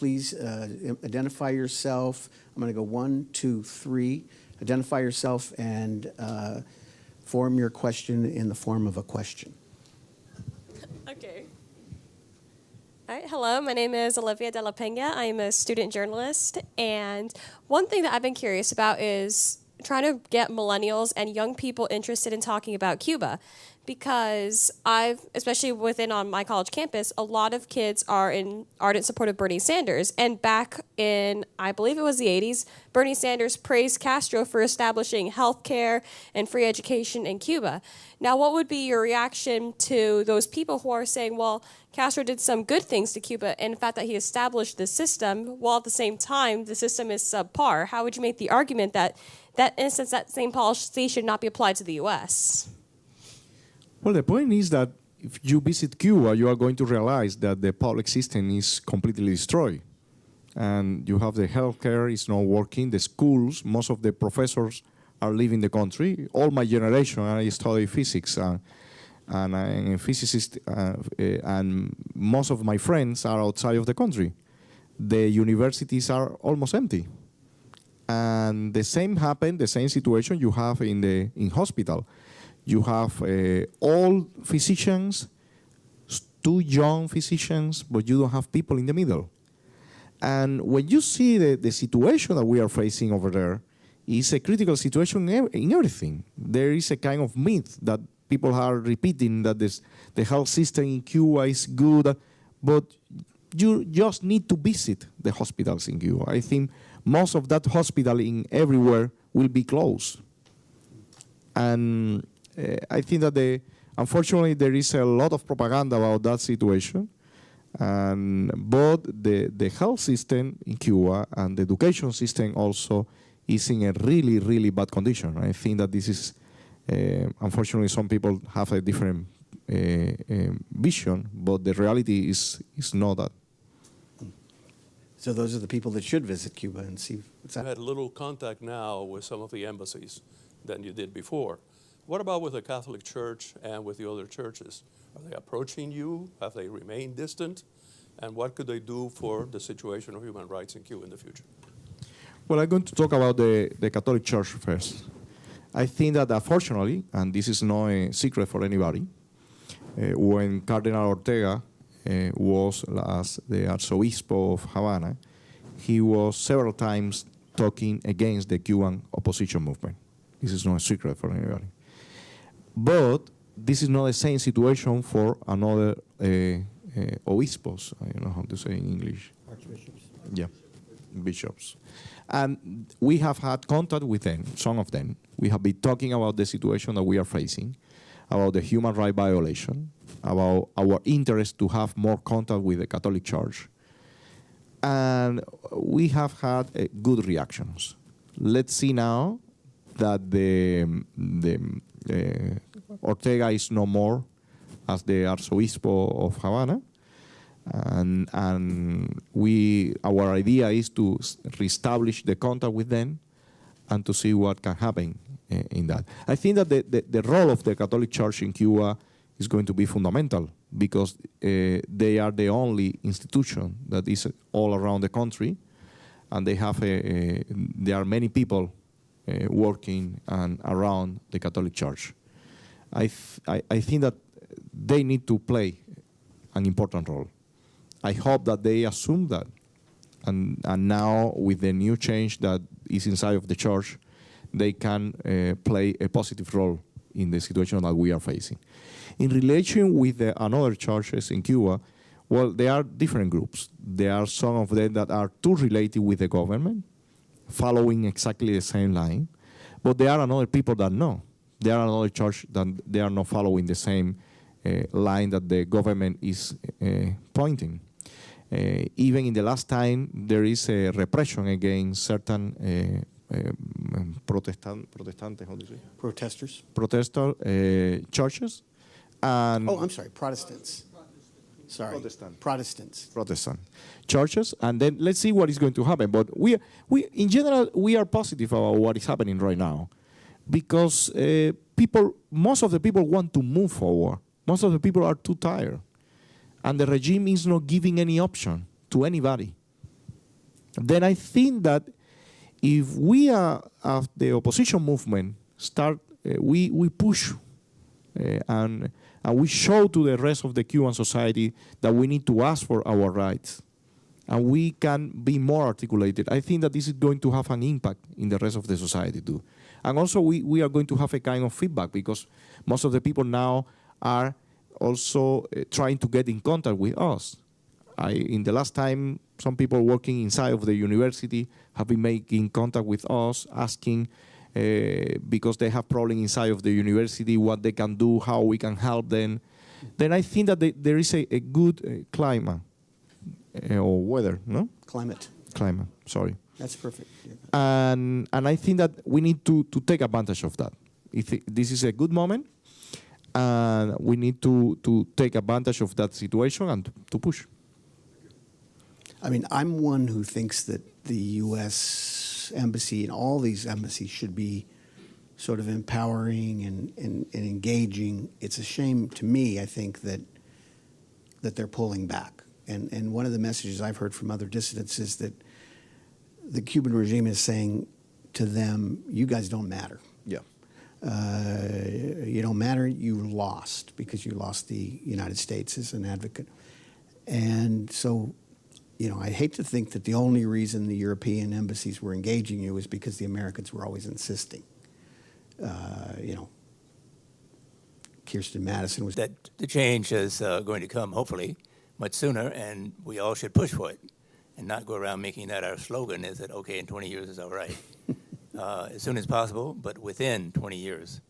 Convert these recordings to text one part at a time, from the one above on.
please identify yourself. I'm going to go 1, 2, 3. Identify yourself and form your question in the form of a question. Okay. All right, hello, my name is Olivia De La Pena. I'm a student journalist, and one thing that I've been curious about is trying to get millennials and young people interested in talking about Cuba, because especially on my college campus, a lot of kids are in ardent support of Bernie Sanders. And back in, I believe it was the 80s, Bernie Sanders praised Castro for establishing health care and free education in Cuba. Now, what would be your reaction to those people who are saying, well, Castro did some good things to Cuba, and the fact that he established the system, while at the same time the system is subpar? How would you make the argument that in a sense that same policy should not be applied to the U.S.? Well, the point is that if you visit Cuba, you are going to realize that the public system is completely destroyed. And you have the healthcare is not working, the schools, most of the professors are leaving the country. All my generation, I study physics, and I'm a physicist, and most of my friends are outside of the country. The universities are almost empty. And the same happened, the same situation you have in hospital. You have old physicians, too young physicians, but you don't have people in the middle. And when you see the situation that we are facing over there, it's a critical situation in everything. There is a kind of myth that people are repeating that the health system in Cuba is good, but you just need to visit the hospitals in Cuba. I think most of that hospital in everywhere will be closed. And I think that unfortunately there is a lot of propaganda about that situation, and both the health system in Cuba and the education system also is in a really, really bad condition. I think that this is, unfortunately, some people have a different vision, but the reality is not that. So those are the people that should visit Cuba and see what's happening. You had little contact now with some of the embassies than you did before. What about with the Catholic Church and with the other churches? Are they approaching you? Have they remained distant? And what could they do for the situation of human rights in Cuba in the future? Well, I'm going to talk about the Catholic Church first. I think that unfortunately, and this is not a secret for anybody, when Cardinal Ortega was as the Archobispo of Havana, he was several times talking against the Cuban opposition movement. This is not a secret for anybody. But this is not the same situation for another obispos. I don't know how to say in English. Archbishops. Yeah, bishops. And we have had contact with them, some of them. We have been talking about the situation that we are facing, about the human rights violation, about our interest to have more contact with the Catholic Church. And we have had good reactions. Let's see now that Ortega is no more as the Archobispo of Havana, and our idea is to reestablish the contact with them and to see what can happen in that. I think that the role of the Catholic Church in Cuba is going to be fundamental, because they are the only institution that is all around the country, and they have there are many people working and around the Catholic Church. I think that they need to play an important role. I hope that they assume that, and now with the new change that is inside of the church, they can play a positive role in the situation that we are facing. In relation with the another churches in Cuba, well, there are different groups. There are some of them that are too related with the government, following exactly the same line, but there are another people that no. There are another church that they are not following the same line that the government is pointing. Even in the last time, there is a repression against certain Protestantes, how do you say? Protesters? Protestant churches. And I'm sorry, Protestants. Sorry, Protestant churches, and then let's see what is going to happen. But we in general, we are positive about what is happening right now, because most of the people want to move forward. Most of the people are too tired, and the regime is not giving any option to anybody. then I think that if we are of the opposition movement start, we push and we show to the rest of the Cuban society that we need to ask for our rights, and we can be more articulated. I think that this is going to have an impact in the rest of the society too. And also we are going to have a kind of feedback, because most of the people now are also trying to get in contact with us. In the last time, some people working inside of the university have been making contact with us, asking because they have problems inside of the university, what they can do, how we can help them. Then I think that there is a good climate or weather, no? Climate. Climate, sorry. That's perfect. Yeah. And I think that we need to take advantage of that. This is a good moment, and we need to take advantage of that situation and to push. I mean, I'm one who thinks that the U.S. embassy and all these embassies should be sort of empowering and engaging. It's a shame to me, I think, that they're pulling back. And one of the messages I've heard from other dissidents is that the Cuban regime is saying to them, you guys don't matter. Yeah. You don't matter, you lost, because you lost the United States as an advocate. And so, you know, I hate to think that the only reason the European embassies were engaging you is because the Americans were always insisting. You know, Kirsten Madison was... That the change is going to come, hopefully, much sooner, and we all should push for it and not go around making that our slogan is that, okay, in 20 years is all right. As soon as possible, but within 20 years.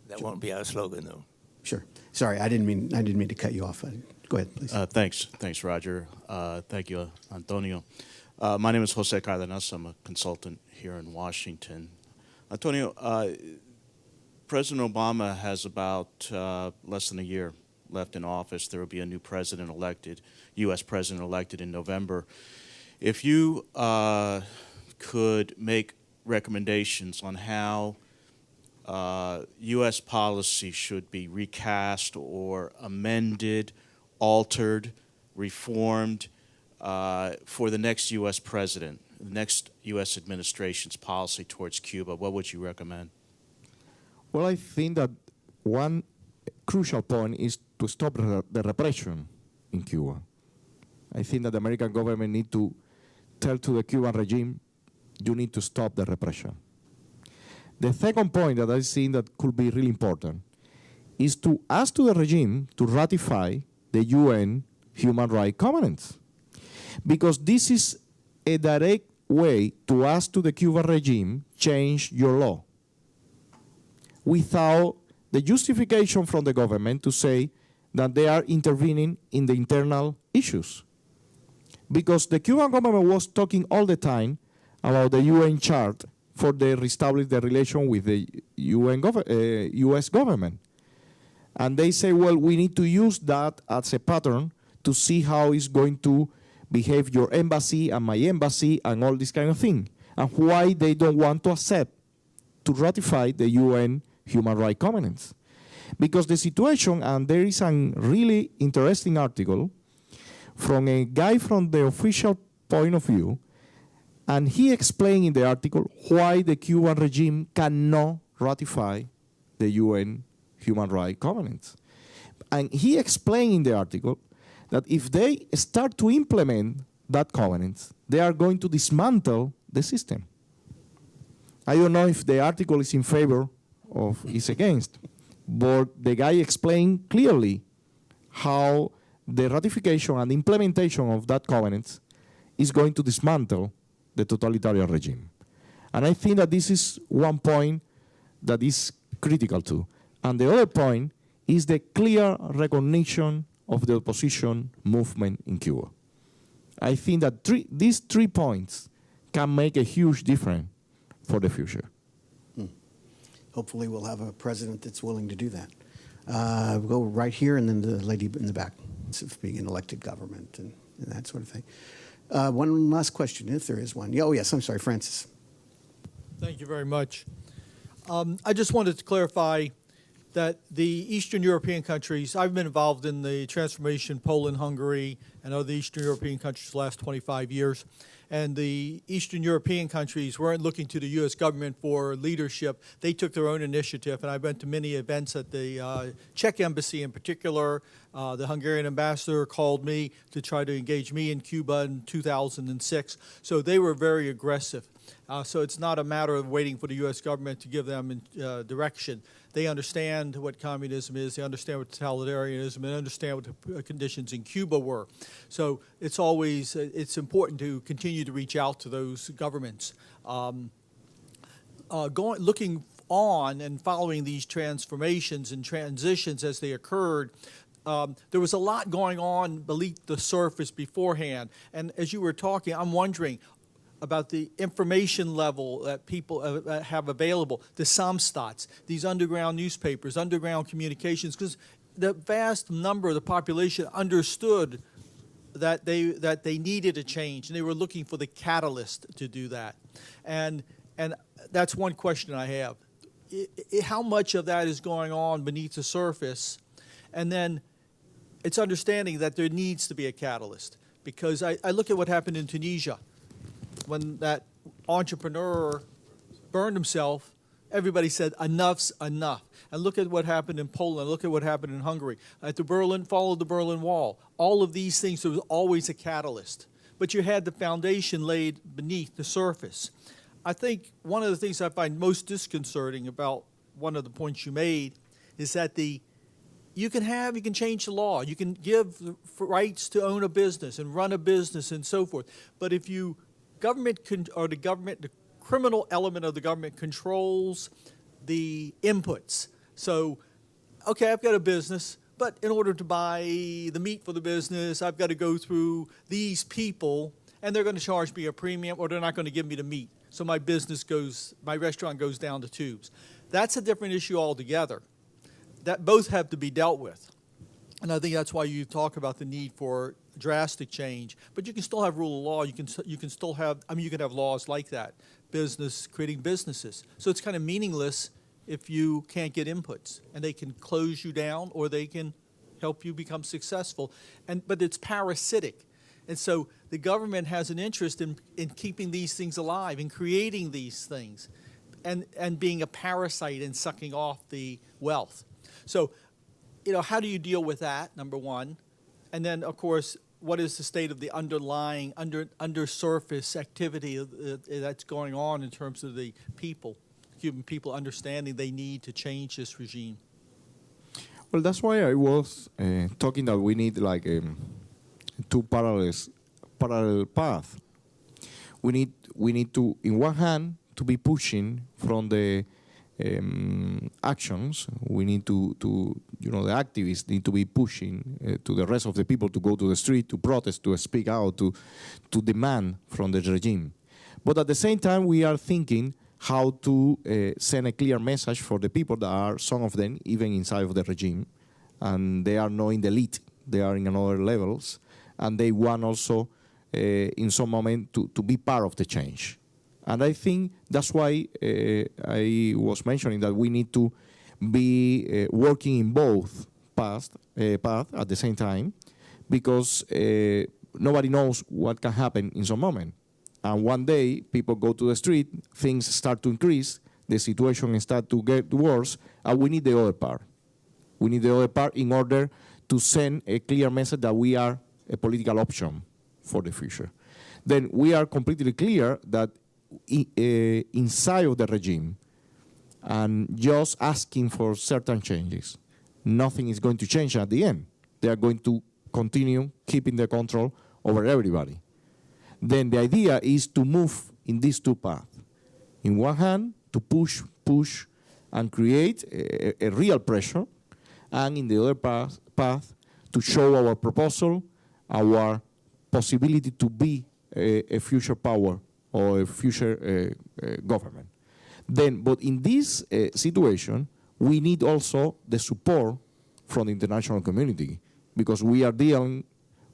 That won't be our slogan, though. Sure. Sorry, I didn't mean to cut you off. Go ahead, please. Thanks, Roger. Thank you, Antonio. My name is Jose Cardenas. I'm a consultant here in Washington. Antonio, President Obama has about less than a year left in office. There will be a new president elected, U.S. president elected in November. If you could make recommendations on how U.S. policy should be recast or amended, altered, reformed for the next U.S. president, the next U.S. administration's policy towards Cuba, what would you recommend? Well, I think that one crucial point is to stop the repression in Cuba. I think that the American government need to tell to the Cuban regime, you need to stop the repression. The second point that I think that could be really important is to ask to the regime to ratify the UN Human Rights Covenants, because this is a direct way to ask to the Cuban regime, change your law, without the justification from the government to say that they are intervening in the internal issues. Because the Cuban government was talking all the time about the UN chart for the reestablish the relation with the US government. And they say, well, we need to use that as a pattern to see how it's going to behave your embassy and my embassy and all this kind of thing. And why they don't want to accept to ratify the UN Human Rights Covenants. Because the situation, and there is a really interesting article from a guy from the official point of view, and he explained in the article why the Cuban regime cannot ratify the UN Human Rights Covenants. And he explained in the article that if they start to implement that covenant, they are going to dismantle the system. I don't know if the article is in favor or is against, but the guy explained clearly how the ratification and implementation of that covenant is going to dismantle the totalitarian regime. And I think that this is one point that is critical too. And the other point is the clear recognition of the opposition movement in Cuba. I think that these 3 points can make a huge difference for the future. Hopefully we'll have a president that's willing to do that. We'll go right here, and then the lady in the back. Of being an elected government and that sort of thing. One last question, if there is one. Oh, yes, I'm sorry, Francis. Thank you very much. I just wanted to clarify, that the Eastern European countries, I've been involved in the transformation, Poland, Hungary, and other Eastern European countries the last 25 years. And the Eastern European countries weren't looking to the U.S. government for leadership. They took their own initiative, and I went to many events at the Czech embassy in particular. The Hungarian ambassador called me to try to engage me in Cuba in 2006. So they were very aggressive. So it's not a matter of waiting for the U.S. government to give them direction. They understand what communism is, they understand what totalitarianism, and understand what the conditions in Cuba were. So it's always, it's important to continue to reach out to those governments. Looking on and following these transformations and transitions as they occurred, there was a lot going on beneath the surface beforehand. And as you were talking, I'm wondering about the information level that people have available, the Samstats, these underground newspapers, underground communications, because the vast number of the population understood that they needed a change, and they were looking for the catalyst to do that. And that's one question I have. How much of that is going on beneath the surface? And then it's understanding that there needs to be a catalyst, because I look at what happened in Tunisia. When that entrepreneur burned himself, everybody said, enough's enough. And look at what happened in Poland. Look at what happened in Hungary. Followed the Berlin Wall. All of these things, there was always a catalyst. But you had the foundation laid beneath the surface. I think one of the things I find most disconcerting about one of the points you made is that you can change the law. You can give rights to own a business and run a business and so forth. But if the criminal element of the government controls the inputs. So, okay, I've got a business, but in order to buy the meat for the business, I've got to go through these people, and they're going to charge me a premium, or they're not going to give me the meat. So my restaurant goes down the tubes. That's a different issue altogether. That both have to be dealt with. And I think that's why you talk about the need for drastic change. But you can still have rule of law. You can still have, you can have laws like that, creating businesses. So it's kind of meaningless if you can't get inputs. And they can close you down, or they can help you become successful. But it's parasitic. And so the government has an interest in keeping these things alive, in creating these things, and being a parasite and sucking off the wealth. So, how do you deal with that, number one? And then, of course, what is the state of the underlying, undersurface activity that's going on in terms of the Cuban people understanding they need to change this regime? Well, that's why I was talking that we need like two parallel paths. We need to, in one hand, to be pushing from the actions. We need to the activists need to be pushing to the rest of the people to go to the street, to protest, to speak out, to demand from the regime. But at the same time, we are thinking how to send a clear message for the people that are, some of them, even inside of the regime, and they are not in the elite, they are in another levels, and they want also, in some moment, to be part of the change. And I think that's why I was mentioning that we need to be working in both paths at the same time, because nobody knows what can happen in some moment. And one day, people go to the street, things start to increase, the situation starts to get worse, and we need the other part. We need the other part in order to send a clear message that we are a political option for the future. Then we are completely clear that inside of the regime and just asking for certain changes, nothing is going to change at the end. They are going to continue keeping the control over everybody. Then the idea is to move in these two paths. In one hand, to push and create a real pressure, and in the other path, to show our proposal, our possibility to be a future power or a future government. But in this situation, we need also the support from the international community, because we are dealing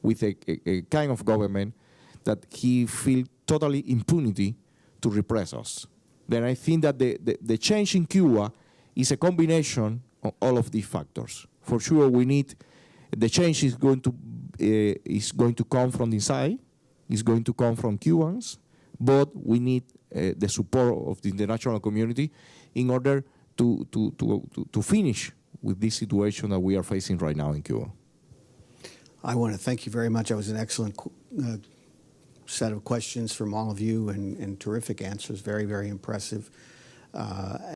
with a kind of government that he feels totally impunity to repress us. Then I think that the change in Cuba is a combination on all of these factors. For sure, we need the change is going to come from inside. It's going to come from Cubans, but we need the support of the international community in order to finish with this situation that we are facing right now in Cuba. I want to thank you very much. That was an excellent set of questions from all of you and terrific answers. Very, very impressive.